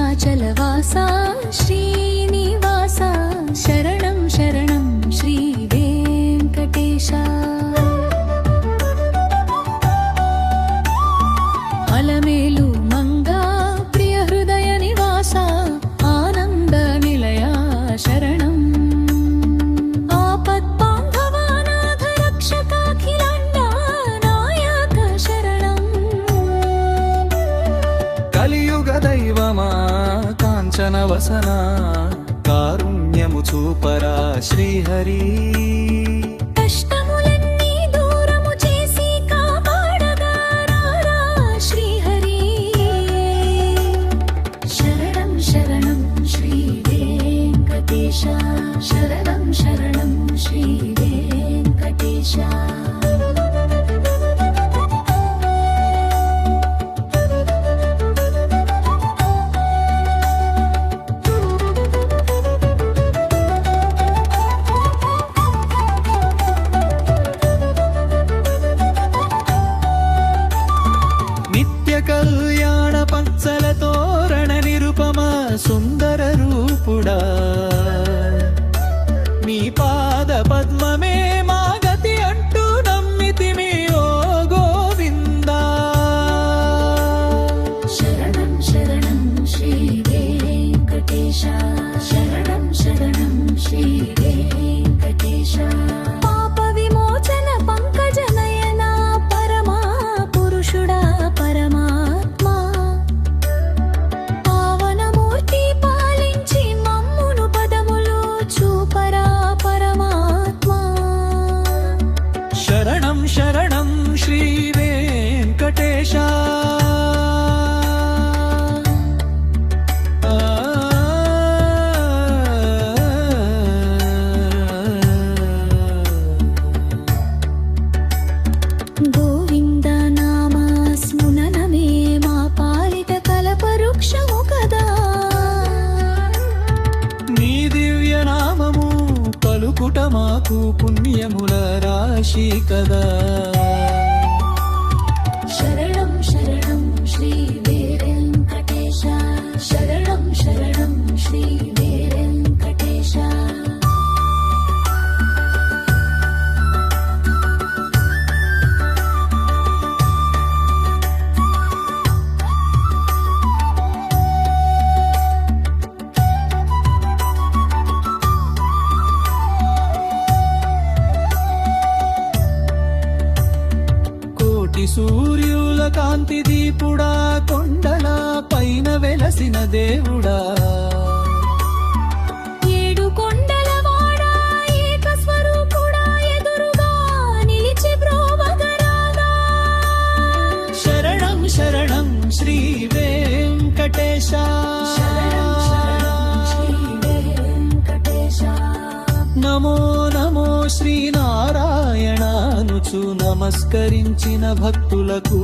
వెంకటాచలవాసా శ్రీనివాసా శరణం శరణం శ్రీ వెంకటేశ. అలమేలు మంగా ప్రియ హృదయ నివాస ఆనంద నిలయ శరణం. ఆపద్బాంధవానాథ రక్షకాఖిలాండ నాయక శరణం. కలియుగ దైవమా కాంచన వసన కారుణ్యము చూపరా శ్రీహరి. కష్టములన్నీ దూరము చేసి కాపాడగా రారా శ్రీహరి. శరణం శరణం శ్రీ వెంకటేశ శరణం శరణం శ్రీ వెంకటేశ. కళ్యాణ పచ్చల తోరణ నిరుపమ సుందర రూపుడా. నీ పాద పద్మమే మా గతి అంటూ నమ్మితిమి ఓ గోవిందా. శరణం శరణం శ్రీ వెంకటేశ శరణం శరణం శ్రీ వెంకటేశ. పాప విమోచన పంకజ నయన పరమా పురుషుడా పరమాత్మా. పావనమూర్తి పాలించి మమ్మును పదములు చూపరా పరమాత్మా. శరణం శరణం శ్రీ వెంకటేశ. గోవింద నామ స్మృననమే మా పాలిట కల్పవృక్షము కదా. నీ దివ్య నామము పలుకుట మాకు పుణ్యముల రాశి కదా. శరణం శరణం శ్రీ వెంకటేశ శరణం శరణం శ్రీ వెంకటేశ. కోటి సూర్యుల కాంతి దీపుడా కొండల పైన వెలసిన దేవుడా. ఏడు కొండల వాడా ఏక స్వరూపుడా ఎదురుగా నిలిచి బ్రోవగరాగా. శరణం శరణం శ్రీ వెంకటేశ. శరణం శరణం శ్రీ వెంకటేశ. నమో నమో శ్రీనారాయణ అనుచు నమస్కరించిన భక్తులకు